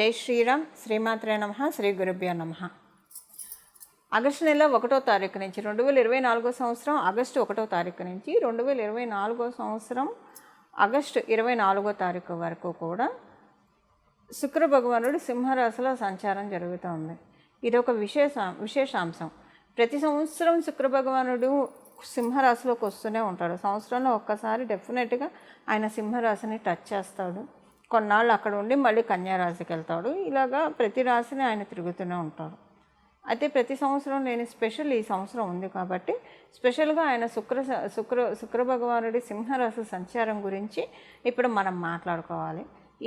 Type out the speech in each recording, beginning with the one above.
జై శ్రీరామ్. శ్రీమాత్రే నమః. శ్రీ గురుభ్యో నమః. ఆగస్టు నెల 1వ తారీఖు నుంచి 2024 సంవత్సరం ఆగస్టు 1వ తారీఖు నుంచి 2024 సంవత్సరం ఆగస్టు 24వ తారీఖు వరకు కూడా శుక్ర భగవానుడు సింహరాశిలో సంచారం జరుగుతుంది. ఇది ఒక విశేషాంశం. ప్రతి సంవత్సరం శుక్ర భగవానుడు సింహరాశిలోకి వస్తూనే ఉంటాడు. సంవత్సరంలో ఒక్కసారి డెఫినెట్గా ఆయన సింహరాశిని టచ్ చేస్తాడు. కొన్నాళ్ళు అక్కడ ఉండి మళ్ళీ కన్యారాశికి వెళ్తాడు. ఇలాగా ప్రతి రాశిని ఆయన తిరుగుతూనే ఉంటాడు. అయితే ప్రతి సంవత్సరం లేని స్పెషల్ ఈ సంవత్సరం ఉంది కాబట్టి స్పెషల్గా ఆయన శుక్ర భగవానుడి సింహరాశి సంచారం గురించి ఇప్పుడు మనం మాట్లాడుకోవాలి.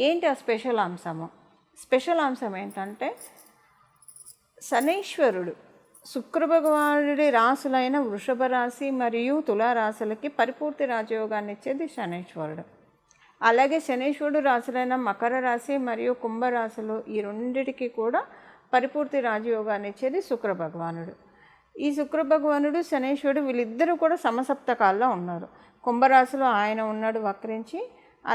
ఏంటి ఆ స్పెషల్ అంశం ఏంటంటే, శనీశ్వరుడు శుక్ర భగవానుడి రాశులైన వృషభ రాశి మరియు తులారాశులకి పరిపూర్తి రాజయోగాన్ని ఇచ్చేది శనీశ్వరుడు. అలాగే శనీశ్వరుడు రాశులైన మకర రాశి మరియు కుంభరాశులు ఈ రెండిటికి కూడా పరిపూర్తి రాజయోగాన్ని ఇచ్చేది శుక్ర భగవానుడు. ఈ శుక్ర భగవానుడు శనీశ్వరుడు వీళ్ళిద్దరూ కూడా సమసప్తకాల్లో ఉన్నారు. కుంభరాశిలో ఆయన ఉన్నాడు వక్రించి,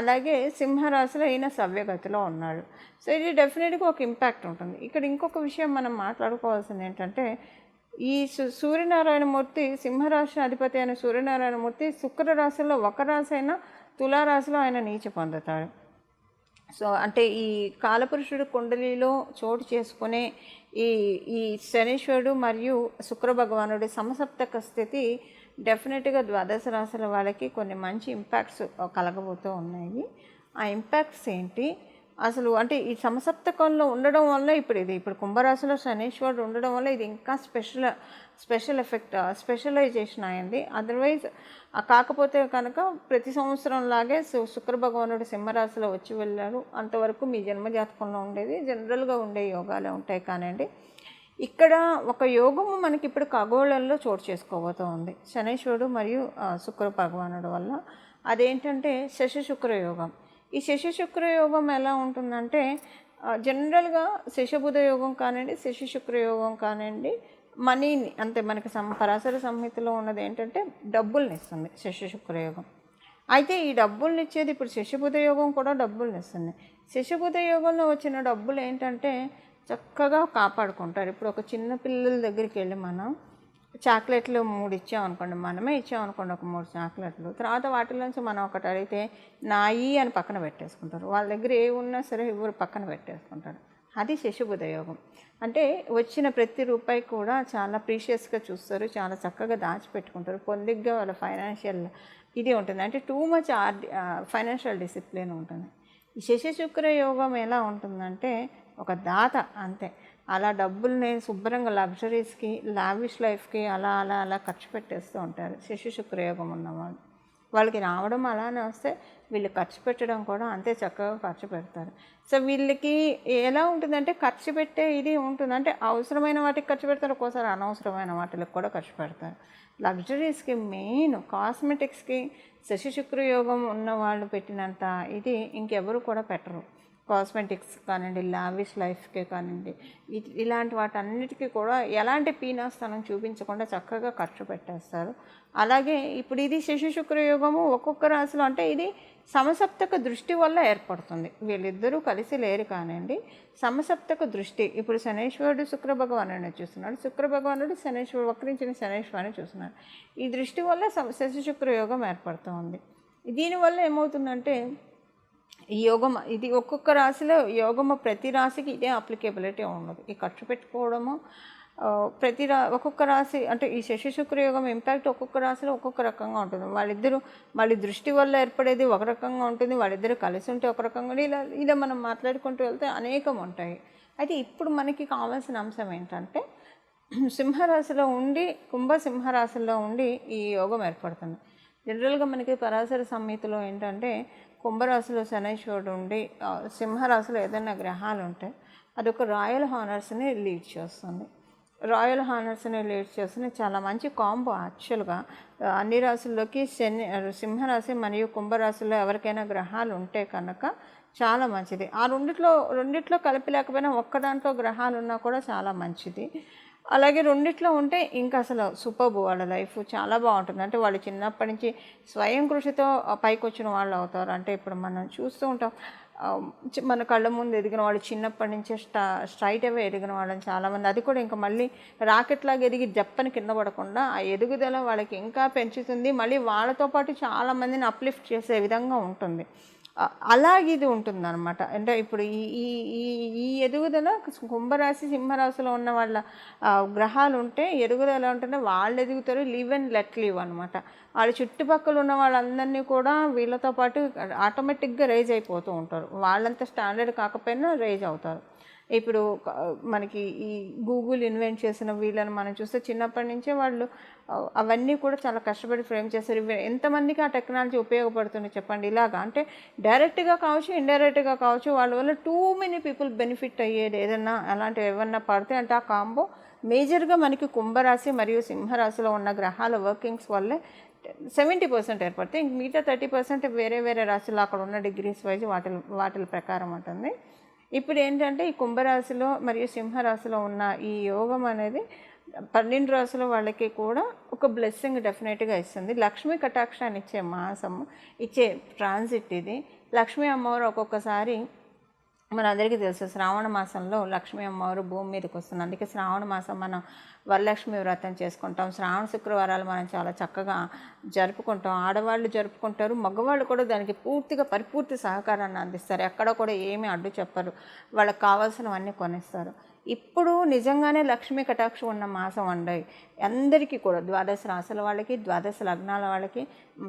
అలాగే సింహరాశిలో ఈయన సవ్యగతిలో ఉన్నాడు. సో ఇది డెఫినెట్గా ఒక ఇంపాక్ట్ ఉంటుంది. ఇక్కడ ఇంకొక విషయం మనం మాట్లాడుకోవాల్సింది ఏంటంటే, ఈ సూర్యనారాయణమూర్తి సింహరాశి అధిపతి అయిన సూర్యనారాయణమూర్తి శుక్ర రాశిలో ఒక రాశి అయినా తులారాశిలో ఆయన నీచ పొందుతాడు. సో అంటే ఈ కాలపురుషుడు కుండలిలో చోటు చేసుకునే ఈ శనీశ్వరుడు మరియు శుక్ర భగవానుడి సమసప్తక స్థితి డెఫినెట్గా ద్వాదశ రాశుల వాళ్ళకి కొన్ని మంచి ఇంపాక్ట్స్ కలగబోతూ ఉన్నాయి. ఆ ఇంపాక్ట్స్ ఏంటి అసలు అంటే, ఈ సమసప్తకంలో ఉండడం వల్ల ఇప్పుడు కుంభరాశిలో శనీశ్వరుడు ఉండడం వల్ల ఇది ఇంకా స్పెషల్ ఎఫెక్ట్ స్పెషలైజేషన్ అయింది. అదర్వైజ్ కాకపోతే కనుక ప్రతి సంవత్సరం లాగే శుక్ర భగవానుడు సింహరాశిలో వచ్చి వెళ్ళారు. అంతవరకు మీ జన్మజాతకంలో ఉండేది జనరల్గా ఉండే యోగాలే ఉంటాయి. కానివ్వండి, ఇక్కడ ఒక యోగము మనకి ఇప్పుడు ఖగోళంలో చోటు చేసుకోబోతూ ఉంది శనీశ్వరుడు మరియు శుక్ర భగవానుడు వల్ల. అదేంటంటే శశి శుక్ర యోగం. ఈ శశి శుక్ర యోగం ఎలా ఉంటుందంటే, జనరల్గా శశబుధ యోగం కానివ్వండి, శశి శుక్ర యోగం కానివ్వండి, మనీని అంటే మనకి పరాశర సంహితలో ఉన్నది ఏంటంటే డబ్బుల్ని ఇస్తుంది శశి శుక్ర యోగం. అయితే ఈ డబ్బుల్ని ఇచ్చేది ఇప్పుడు శశబుధ యోగం కూడా డబ్బుల్ని ఇస్తుంది. శశబుధ యోగంలో వచ్చిన డబ్బులు ఏంటంటే చక్కగా కాపాడుకుంటారు. ఇప్పుడు ఒక చిన్న పిల్లల దగ్గరికి వెళ్ళి మనం చాక్లెట్లు 3 ఇచ్చామనుకోండి, మనమే ఇచ్చామనుకోండి ఒక 3 చాక్లెట్లు, తర్వాత వాటిలోంచి మనం ఒకటి అడిగితే నాయి అని పక్కన పెట్టేసుకుంటారు. వాళ్ళ దగ్గర ఏ ఉన్నా సరే ఎవరు పక్కన పెట్టేసుకుంటారు. అది శశబుధ యోగం. అంటే వచ్చిన ప్రతి రూపాయి కూడా చాలా ప్రీషియస్గా చూస్తారు, చాలా చక్కగా దాచిపెట్టుకుంటారు. పొందిగ్గా వాళ్ళ ఫైనాన్షియల్ ఇది ఉంటుంది. అంటే టూ మచ్ ఫైనాన్షియల్ డిసిప్లిన్ ఉంటుంది. ఈ శశి శుక్ర యోగం ఎలా ఉంటుందంటే ఒక దాత అంతే. అలా డబ్బుల్ని శుభ్రంగా లగ్జరీస్కి, లావిష్ లైఫ్కి అలా అలా అలా ఖర్చు పెట్టేస్తూ ఉంటారు శశి శుక్రయోగం ఉన్నవాళ్ళు. వాళ్ళకి రావడం అలానే వస్తే వీళ్ళు ఖర్చు పెట్టడం కూడా అంతే చక్కగా ఖర్చు పెడతారు. సో వీళ్ళకి ఎలా ఉంటుందంటే ఖర్చు పెట్టే ఇది ఉంటుంది. అంటే అవసరమైన వాటికి ఖర్చు పెడతారు, ఒక్కోసారి అనవసరమైన వాటికి కూడా ఖర్చు పెడతారు. లగ్జరీస్కి, మెయిన్ కాస్మెటిక్స్కి శశి శుక్రయోగం ఉన్న వాళ్ళు పెట్టినంత ఇది ఇంకెవరు కూడా పెట్టరు. కాస్మెటిక్స్ కానివ్వండి, లావిష్ లైఫ్కే కానివ్వండి, ఇలాంటి వాటన్నిటికీ కూడా ఎలాంటి పీనాస్థానం చూపించకుండా చక్కగా ఖర్చు పెట్టేస్తారు. అలాగే ఇప్పుడు ఇది శశి శుక్రయోగము ఒక్కొక్క రాశిలో అంటే ఇది సమసప్తక దృష్టి వల్ల ఏర్పడుతుంది. వీళ్ళిద్దరూ కలిసి లేరు కానివ్వండి, సమసప్తక దృష్టి. ఇప్పుడు శనీశ్వరుడు శుక్ర భగవానుడిని చూస్తున్నాడు, శుక్ర భగవానుడు వక్రించిన శనీశ్వరుని చూస్తున్నాడు. ఈ దృష్టి వల్ల శశి శుక్రయోగం ఏర్పడుతూ ఉంది. దీనివల్ల ఏమవుతుందంటే ఈ యోగం ఇది ఒక్కొక్క రాశిలో యోగము ప్రతి రాశికి ఇదే అప్లికేబిలిటీ ఉండదు. ఈ ఖర్చు పెట్టుకోవడము ఒక్కొక్క రాశి అంటే ఈ శశి శుక్ర యోగం ఇంపాక్ట్ ఒక్కొక్క రాశిలో ఒక్కొక్క రకంగా ఉంటుంది. వాళ్ళ దృష్టి వల్ల ఏర్పడేది ఒక రకంగా ఉంటుంది, వాళ్ళిద్దరు కలిసి ఉంటే ఒక రకంగా ఇలా మనం మాట్లాడుకుంటూ వెళ్తే అనేకం ఉంటాయి. అయితే ఇప్పుడు మనకి కావాల్సిన అంశం ఏంటంటే, సింహరాశిలో ఉండి సింహరాశిలో ఉండి ఈ యోగం ఏర్పడుతుంది. జనరల్గా మనకి పరాశర సంహితలో ఏంటంటే కుంభరాశిలో శనీశ్వరుడు ఉండి సింహరాశిలో ఏదైనా గ్రహాలు ఉంటే అదొక రాయల్ హానర్స్ని లీడ్ చేస్తుంది. చాలా మంచి కాంబో. యాక్చువల్గా అన్ని రాశుల్లోకి సింహరాశి మరియు కుంభరాశిలో ఎవరికైనా గ్రహాలు ఉంటే కనుక చాలా మంచిది. ఆ రెండిట్లో కలిపి లేకపోయినా ఒక్క దాంట్లో గ్రహాలు ఉన్నా కూడా చాలా మంచిది. అలాగే రెండిట్లో ఉంటే ఇంకా అసలు సూపర్బ్. వాళ్ళ లైఫ్ చాలా బాగుంటుంది. అంటే వాళ్ళు చిన్నప్పటి నుంచి స్వయం కృషితో పైకి వచ్చిన వాళ్ళు అవుతారు. అంటే ఇప్పుడు మనం చూస్తూ ఉంటాం మన కళ్ళ ముందు ఎదిగిన వాళ్ళు, చిన్నప్పటి నుంచే స్ట్రైట్ అవే ఎదిగిన వాళ్ళని చాలామంది, అది కూడా ఇంకా మళ్ళీ రాకెట్ లాగా ఎదిగి జప్పని కింద పడకుండా ఆ ఎదుగుదల వాళ్ళకి ఇంకా పెంచుతుంది. మళ్ళీ వాళ్ళతో పాటు చాలామందిని అప్లిఫ్ట్ చేసే విధంగా ఉంటుంది. అలాగే ఇది ఉంటుందన్నమాట. అంటే ఇప్పుడు ఈ ఈ ఈ ఈ ఎదుగుదల కుంభరాశి సింహరాశిలో ఉన్న వాళ్ళ గ్రహాలు ఉంటే ఎదుగుదల ఎలా ఉంటుందో వాళ్ళు ఎదుగుతారు. లివ్ అండ్ లెట్ లివ్ అనమాట. వాళ్ళ చుట్టుపక్కల ఉన్న వాళ్ళందరినీ కూడా వీళ్ళతో పాటు ఆటోమేటిక్గా రైజ్ అయిపోతూ ఉంటారు. వాళ్ళంతా స్టాండర్డ్ కాకపోయినా రైజ్ అవుతారు. ఇప్పుడు మనకి ఈ గూగుల్ ఇన్వెంట్ చేసిన వీళ్ళని మనం చూస్తే చిన్నప్పటి నుంచే వాళ్ళు అవన్నీ కూడా చాలా కష్టపడి ఫ్రేమ్ చేస్తారు. ఎంతమందికి ఆ టెక్నాలజీ ఉపయోగపడుతుంది చెప్పండి. ఇలాగా అంటే డైరెక్ట్గా కావచ్చు, ఇండైరెక్ట్గా కావచ్చు, వాళ్ళ వల్ల టూ మెనీ పీపుల్ బెనిఫిట్ అయ్యేది ఏదన్నా అలాంటివి ఏమన్నా పడితే అంటే ఆ కాంబో మేజర్గా మనకి కుంభరాశి మరియు సింహరాశిలో ఉన్న గ్రహాల వర్కింగ్స్ వల్లే 70% ఏర్పడతాయి. ఇంక మిగతా 30% వేరే వేరే రాశిలో అక్కడ ఉన్న డిగ్రీస్ వైజ్ వాటి ప్రకారం ఉంటుంది. ఇప్పుడు ఏంటంటే ఈ కుంభరాశిలో మరియు సింహరాశిలో ఉన్న ఈ యోగం అనేది 12 రాశుల వాళ్ళకి కూడా ఒక బ్లెస్సింగ్ డెఫినెట్గా ఇస్తుంది. లక్ష్మీ కటాక్షాన్ని ఇచ్చే మాసం, ఇచ్చే ట్రాన్సిట్ ఇది. లక్ష్మీ అమ్మవారు ఒక్కొక్కసారి మనందరికీ తెలుసు శ్రావణ మాసంలో లక్ష్మీ అమ్మవారు భూమి మీదకి వస్తుంది. అందుకే శ్రావణ మాసం మనం వరలక్ష్మి వ్రతం చేసుకుంటాం. శ్రావణ శుక్రవారాలు మనం చాలా చక్కగా జరుపుకుంటాం. ఆడవాళ్ళు జరుపుకుంటారు, మగవాళ్ళు కూడా దానికి పూర్తిగా పరిపూర్తి సహకారాన్ని అందిస్తారు. ఎక్కడ కూడా ఏమీ అడ్డు చెప్పరు, వాళ్ళకి కావాల్సినవన్నీ కొనిస్తారు. ఇప్పుడు నిజంగానే లక్ష్మీ కటాక్షం ఉన్న మాసం అండి అందరికీ కూడా, 12 రాశుల వాళ్ళకి, 12 లగ్నాల వాళ్ళకి.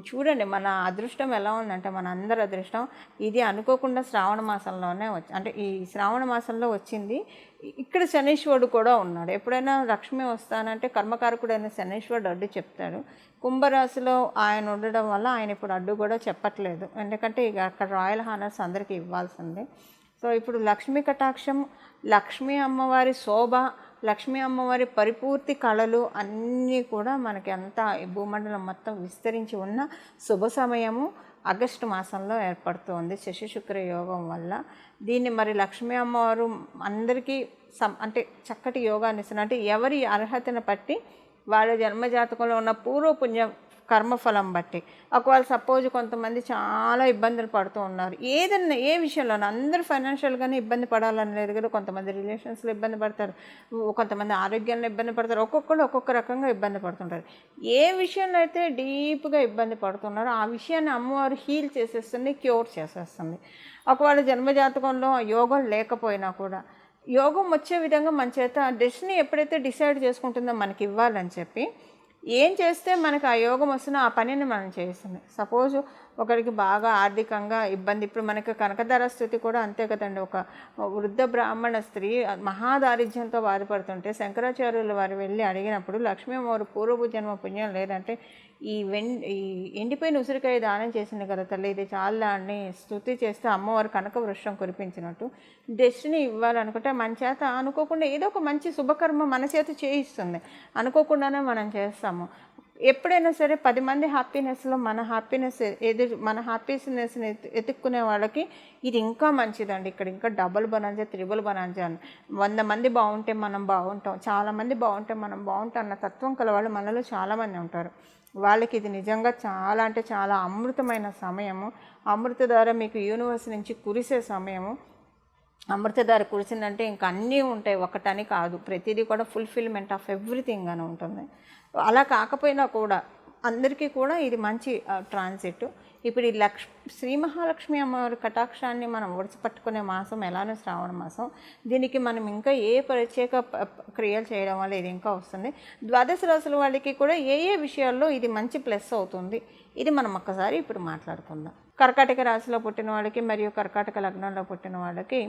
చూడండి మన అదృష్టం ఎలా ఉందంటే, మన అందరి అదృష్టం ఇది అనుకోకుండా శ్రావణ మాసంలోనే అంటే ఈ శ్రావణ మాసంలో వచ్చింది. ఇక్కడ శనీశ్వరుడు కూడా ఉన్నాడు. ఎప్పుడైనా లక్ష్మి వస్తానంటే కర్మకారకుడైన శనీశ్వరుడు అడ్డు చెప్తాడు. కుంభరాశిలో ఆయన ఉండడం వల్ల ఆయన ఇప్పుడు అడ్డు కూడా చెప్పట్లేదు. ఎందుకంటే ఇక అక్కడ రాయల్ హానర్స్ అందరికీ ఇవ్వాల్సిందే. సో ఇప్పుడు లక్ష్మీ కటాక్షం, లక్ష్మీ అమ్మవారి శోభ, లక్ష్మీ అమ్మవారి పరిపూర్తి కళలు అన్నీ కూడా మనకి అంతా భూమండలం మొత్తం విస్తరించి ఉన్న శుభ సమయము ఆగస్టు మాసంలో ఏర్పడుతుంది శశి శుక్ర యోగం వల్ల. దీన్ని మరి లక్ష్మీ అమ్మవారు అందరికీ అంటే చక్కటి యోగాన్ని ఇస్తున్నారు. అంటే ఎవరి అర్హతను బట్టి వాళ్ళ జన్మజాతకంలో ఉన్న పూర్వపుణ్య కర్మఫలం బట్టి. ఒకవేళ సపోజ్ కొంతమంది చాలా ఇబ్బందులు పడుతూ ఉన్నారు ఏదన్నా ఏ విషయంలోనూ, అందరూ ఫైనాన్షియల్గానే ఇబ్బంది పడాలని లేదు కదా. కొంతమంది రిలేషన్స్లో ఇబ్బంది పడతారు, కొంతమంది ఆరోగ్యంలో ఇబ్బంది పడతారు, ఒక్కొక్కరు ఒక్కొక్క రకంగా ఇబ్బంది పడుతుంటారు. ఏ విషయంలో అయితే డీప్గా ఇబ్బంది పడుతున్నారో ఆ విషయాన్ని అమ్మవారు హీల్ చేసేస్తుంది, క్యూర్ చేసేస్తుంది. ఒకవేళ జన్మజాతకంలో యోగం లేకపోయినా కూడా యోగం వచ్చే విధంగా మన చేత డెస్టినీ ఎప్పుడైతే డిసైడ్ చేసుకుంటుందో మనకి ఇవ్వాలని చెప్పి ఏం చేస్తే మనకు ఆ యోగం వస్తున్నా ఆ పనిని మనం చేస్తుంది. సపోజ్ ఒకరికి బాగా ఆర్థికంగా ఇబ్బంది, ఇప్పుడు మనకి కనకధార స్థితి కూడా అంతే కదండి. ఒక వృద్ధ బ్రాహ్మణ స్త్రీ మహాదారిద్ర్యంతో బాధపడుతుంటే శంకరాచార్యులు వారు వెళ్ళి అడిగినప్పుడు లక్ష్మీ అమ్మవారు పూర్వపు జన్మ పుణ్యం లేదంటే ఈ ఎండిపోయిన ఉసిరికాయ దానం చేసింది కదా తల్లి, ఇది చాలా అని స్తుతి చేస్తే అమ్మవారు కనక వృక్షం కురిపించినట్టు డెస్టినీ ఇవ్వాలనుకుంటే మన చేత అనుకోకుండా ఏదో ఒక మంచి శుభకర్మ మన చేత చేయిస్తుంది. అనుకోకుండానే మనం చేస్తాము. ఎప్పుడైనా సరే 10 మంది హ్యాపీనెస్లో మన హ్యాపీనెస్ని ఎత్తుక్కునే వాళ్ళకి ఇది ఇంకా మంచిదండి. ఇక్కడ ఇంకా డబుల్ బనాంజా, త్రిబుల్ బనాంజా అని 100 మంది బాగుంటే మనం బాగుంటాం, చాలామంది బాగుంటే మనం బాగుంటాం అన్న తత్వం కలవాళ్ళు మనలో చాలామంది ఉంటారు. వాళ్ళకి ఇది నిజంగా చాలా అంటే చాలా అమృతమైన సమయము. అమృతధార మీకు యూనివర్స్ నుంచి కురిసే సమయము. అమృతధార కురిసిందంటే ఇంకా అన్నీ ఉంటాయి, ఒకటని కాదు, ప్రతిదీ కూడా ఫుల్ఫిల్మెంట్ ఆఫ్ ఎవ్రీథింగ్ అని ఉంటుంది. అలా కాకపోయినా కూడా అందరికీ కూడా ఇది మంచి ట్రాన్సిట్. ఇప్పుడు ఈ శ్రీ మహాలక్ష్మి అమ్మవారి కటాక్షాన్ని మనం ఒడిసిపట్టుకునే మాసం ఎలానో శ్రావణ మాసం. దీనికి మనం ఇంకా ఏ ప్రత్యేక క్రియలు చేయడం వల్ల ఇది ఇంకా వస్తుంది. 12 రాశుల వాళ్ళకి కూడా ఏ ఏ విషయాల్లో ఇది మంచి ప్లస్ అవుతుంది, ఇది మనం ఒక్కసారి ఇప్పుడు మాట్లాడుకుందాం. కర్కాటక రాశిలో పుట్టిన వాళ్ళకి మరియు కర్కాటక లగ్నంలో పుట్టిన వాళ్ళకి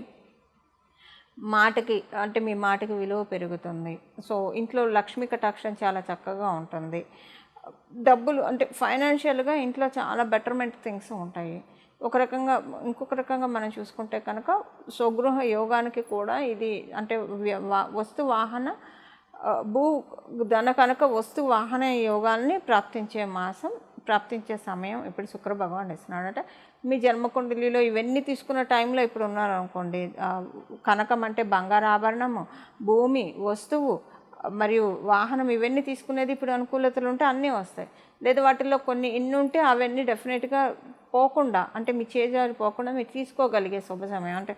మాటకి అంటే మీ మాటకి విలువ పెరుగుతుంది. సో ఇంట్లో లక్ష్మీ కటాక్షం చాలా చక్కగా ఉంటుంది. డబ్బులు అంటే ఫైనాన్షియల్గా ఇంట్లో చాలా బెటర్మెంట్ థింగ్స్ ఉంటాయి. ఇంకొక రకంగా మనం చూసుకుంటే కనుక స్వగృహ యోగానికి కూడా ఇది అంటే వస్తు వాహన భూ ధన కనుక వస్తు వాహన యోగాల్ని ప్రాప్తించే సమయం ఇప్పుడు శుక్ర భగవాన్ ఇస్తున్నాడట. మీ జన్మకుండలిలో ఇవన్నీ తీసుకున్న టైంలో ఇప్పుడు ఉన్నారనుకోండి, కనకం అంటే బంగారు ఆభరణము, భూమి, వస్తువు మరియు వాహనం ఇవన్నీ తీసుకునేది ఇప్పుడు అనుకూలతలు ఉంటే అన్నీ వస్తాయి. లేదా వాటిల్లో కొన్ని ఇన్ని ఉంటే అవన్నీ డెఫినెట్గా పోకుండా, అంటే మీ చేజారి పోకుండా మీరు తీసుకోగలిగే శుభ సమయం. అంటే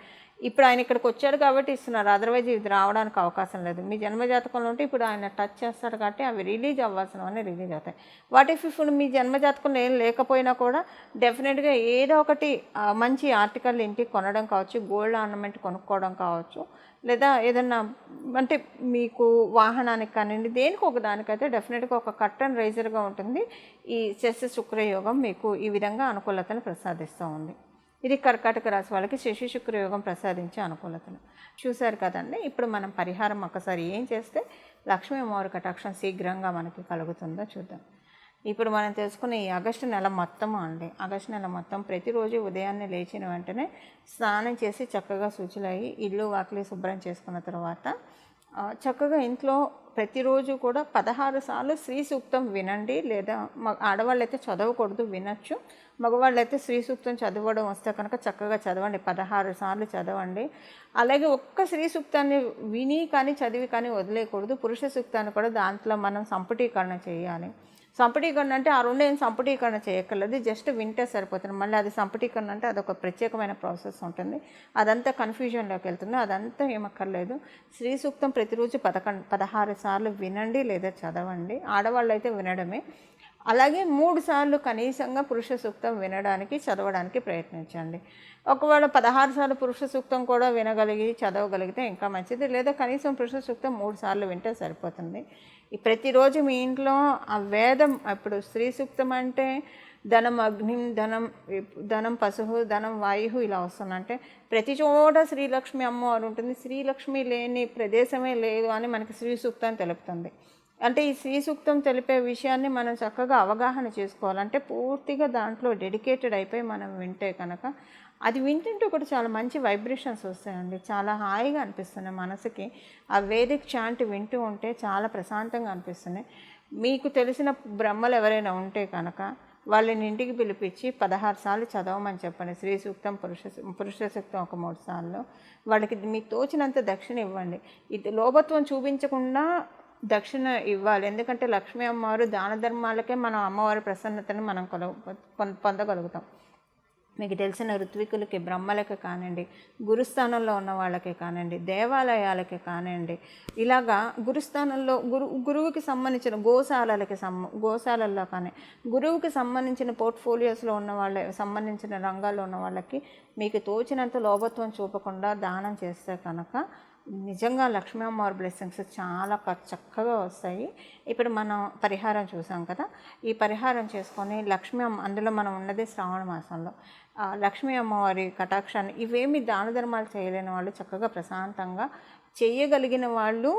ఇప్పుడు ఆయన ఇక్కడికి వచ్చాడు కాబట్టి ఇస్తున్నారు, అదర్వైజ్ ఇది రావడానికి అవకాశం లేదు. మీ జన్మజాతకంలో ఉంటే ఇప్పుడు ఆయన టచ్ చేస్తాడు కాబట్టి అవి రిలీజ్ అవ్వాల్సినవన్నీ రిలీజ్ అవుతాయి. వాట్ ఇఫ్ ఇప్పుడు మీ జన్మజాతకంలో ఏం లేకపోయినా కూడా డెఫినెట్గా ఏదో ఒకటి మంచి ఆర్టికల్ ఇంటికి కొనడం కావచ్చు, గోల్డ్ ఆర్నమెంట్ కొనుక్కోవడం కావచ్చు, లేదా ఏదన్నా అంటే మీకు వాహనానికి కానివ్వండి, దేనికి ఒక దానికైతే డెఫినెట్గా ఒక కర్టన్ రైజర్గా ఉంటుంది. ఈ శశి శుక్రయోగం మీకు ఈ విధంగా అనుకూలతను ప్రసాదిస్తూ ఉంది. ఇది కర్కాటక రాశి వాళ్ళకి శశి శుక్రయోగం ప్రసాదించే అనుకూలతను చూశారు కదండి. ఇప్పుడు మనం పరిహారం ఒకసారి ఏం చేస్తే లక్ష్మీ అమ్మవారి కటాక్షం శీఘ్రంగా మనకి కలుగుతుందో చూద్దాం. ఇప్పుడు మనం తెలుసుకున్న ఈ ఆగస్టు నెల మొత్తము అండి, ఆగస్టు నెల మొత్తం ప్రతిరోజు ఉదయాన్నే లేచిన వెంటనే స్నానం చేసి చక్కగా శుచులయ్యి ఇల్లు వాకిలి శుభ్రం చేసుకున్న తర్వాత చక్కగా ఇంట్లో ప్రతిరోజు కూడా 16 సార్లు శ్రీ సూక్తం వినండి. లేదా ఆడవాళ్ళైతే చదవకూడదు, వినొచ్చు. మగవాళ్ళైతే శ్రీ సూక్తం చదవడం వస్తే కనుక చక్కగా చదవండి, 16 సార్లు చదవండి. అలాగే ఒక్క శ్రీ సూక్తాన్ని విని కానీ చదివి కానీ వదిలేయకూడదు. పురుష సూక్తాన్ని కూడా దాంట్లో మనం సంపుటీకరణ చేయాలి. సంపుటీకరణ అంటే ఆ రెండు ఏం సంపుటీకరణ చేయక్కర్లేదు, జస్ట్ వింటే సరిపోతుంది. మళ్ళీ అది సంపుటీకరణ అంటే అదొక ప్రత్యేకమైన ప్రాసెస్ ఉంటుంది, అదంతా కన్ఫ్యూజన్లోకి వెళ్తుంది. అదంతా ఏమక్కర్లేదు. శ్రీ సూక్తం ప్రతిరోజు 16 సార్లు వినండి లేదా చదవండి. ఆడవాళ్ళు అయితే వినడమే. అలాగే 3 సార్లు కనీసంగా పురుష సూక్తం వినడానికి చదవడానికి ప్రయత్నించండి. ఒకవేళ 16 సార్లు పురుష సూక్తం కూడా వినగలిగి చదవగలిగితే ఇంకా మంచిది. లేదా కనీసం పురుష సూక్తం 3 సార్లు వింటే సరిపోతుంది. ప్రతిరోజు మీ ఇంట్లో ఆ వేదం, ఇప్పుడు స్త్రీ సూక్తం అంటే ధనం అగ్నిం, ధనం పశువు, ధనం వాయు ఇలా వస్తుందంటే ప్రతి చోట శ్రీలక్ష్మి అమ్మవారు ఉంటుంది. శ్రీలక్ష్మి లేని ప్రదేశమే లేదు అని మనకి శ్రీ సూక్తం తెలుపుతుంది. అంటే ఈ శ్రీ సూక్తం తెలిపే విషయాన్ని మనం చక్కగా అవగాహన చేసుకోవాలంటే పూర్తిగా దాంట్లో డెడికేటెడ్ అయిపోయి మనం వింటే కనుక అది వింటుంటే కూడా చాలా మంచి వైబ్రేషన్స్ వస్తాయండి. చాలా హాయిగా అనిపిస్తున్నాయి మనసుకి. ఆ వేదిక్ చాంట్ వింటూ ఉంటే చాలా ప్రశాంతంగా అనిపిస్తున్నాయి. మీకు తెలిసిన బ్రహ్మలు ఎవరైనా ఉంటే కనుక వాళ్ళని ఇంటికి పిలిపించి 16 సార్లు చదవమని చెప్పండి. స్త్రీ సూక్తం, పురుష సూక్తం ఒక 3 సార్లు. వాళ్ళకి మీకు తోచినంత దక్షిణ ఇవ్వండి. ఇది లోభత్వం చూపించకుండా దక్షిణ ఇవ్వాలి. ఎందుకంటే లక్ష్మీ అమ్మవారు దాన ధర్మాలకే మనం అమ్మవారి ప్రసన్నతను మనం పొందగలుగుతాం. మీకు తెలిసిన ఋత్వికులకి, బ్రహ్మలకి కానివ్వండి, గురుస్థానంలో ఉన్న వాళ్ళకి కానివ్వండి, దేవాలయాలకి కానివ్వండి, ఇలాగా గురుస్థానంలో గురువుకి సంబంధించిన గోశాలల్లో కానీ గురువుకి సంబంధించిన పోర్ట్ఫోలియోస్లో ఉన్న వాళ్ళ సంబంధించిన రంగాల్లో ఉన్న వాళ్ళకి మీకు తోచినంత లోభత్వం చూపకుండా దానం చేస్తే కనుక నిజంగా లక్ష్మీ అమ్మవారి బ్లెస్సింగ్స్ చాలా చక్కగా వస్తాయి. ఇప్పుడు మనం పరిహారం చూసాం కదా, ఈ పరిహారం చేసుకొని అందులో మనం ఉన్నది శ్రావణ మాసంలో లక్ష్మీ అమ్మవారి కటాక్షాన్ని ఇవేమి దాన ధర్మాలు చేయలేని వాళ్ళు చక్కగా ప్రశాంతంగా చేయగలిగిన వాళ్ళు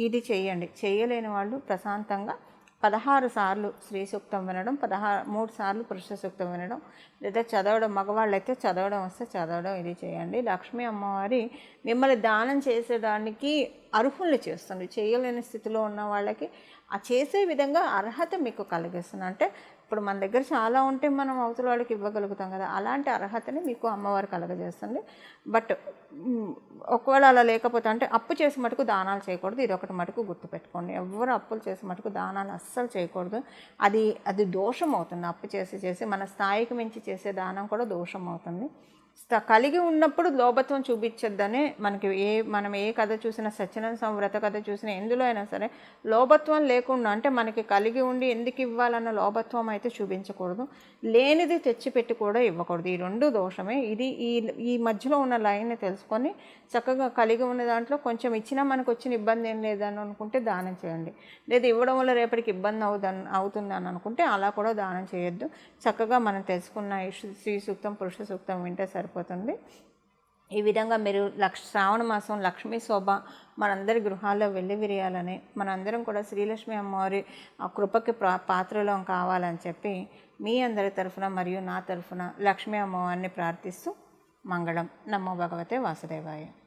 ఇది చేయండి. చేయలేని వాళ్ళు ప్రశాంతంగా 16 సార్లు స్త్రీ సూక్తం వినడం, 3 సార్లు పురుష సూక్తం వినడం, లేదా చదవడం. మగవాళ్ళైతే చదవడం వస్తే చదవడం ఇది చేయండి. లక్ష్మీ అమ్మవారి మిమ్మల్ని దానం చేసేదానికి అర్హుల్ని చేస్తుంది. చేయలేని స్థితిలో ఉన్న వాళ్ళకి ఆ చేసే విధంగా అర్హత మీకు కలిగిస్తుంది. అంటే ఇప్పుడు మన దగ్గర చాలా ఉంటే మనం అవతల వాళ్ళకి ఇవ్వగలుగుతాం కదా, అలాంటి అర్హతని మీకు అమ్మవారు కలగజేస్తుంది. బట్ ఒకవేళ అలా లేకపోతే అంటే అప్పు చేసి మటుకు దానాలు చేయకూడదు. ఇది ఒకటి మటుకు గుర్తుపెట్టుకోండి. ఎవరు అప్పులు చేసి మటుకు దానాలు అస్సలు చేయకూడదు. అది దోషం అవుతుంది. అప్పు చేసి మన స్థాయికి మించి చేసే దానం కూడా దోషం అవుతుంది. కలిగి ఉన్నప్పుడు లోభత్వం చూపించొద్దనే మనం ఏ కథ చూసినా, సత్యనారాయణ వ్రత కథ చూసినా, ఎందులో అయినా సరే లోభత్వం లేకుండా, అంటే మనకి కలిగి ఉండి ఎందుకు ఇవ్వాలన్న లోభత్వం అయితే చూపించకూడదు. లేనిది తెచ్చిపెట్టి కూడా ఇవ్వకూడదు. ఈ రెండు దోషమే. ఇది ఈ మధ్యలో ఉన్న లైన్ని తెలుసుకొని చక్కగా కలిగి ఉన్న దాంట్లో కొంచెం ఇచ్చినా మనకు వచ్చిన ఇబ్బంది ఏం లేదని అనుకుంటే దానం చేయండి. లేదా ఇవ్వడం వల్ల రేపటికి ఇబ్బంది అవుతుందని అనుకుంటే అలా కూడా దానం చేయొద్దు. చక్కగా మనం తెలుసుకున్న స్త్రీ సూక్తం, పురుష సూక్తం వింటే సరిపోతుంది. ఈ విధంగా మీరు శ్రావణ మాసం లక్ష్మీ శోభ మనందరి గృహాల్లో విరియాలని, మనందరం కూడా శ్రీలక్ష్మి అమ్మవారి ఆ కృపకి పాత్రలో కావాలని చెప్పి మీ అందరి తరఫున మరియు నా తరఫున లక్ష్మీ అమ్మవారిని ప్రార్థిస్తూ మంగళం. నమో భగవతే వాసుదేవాయ.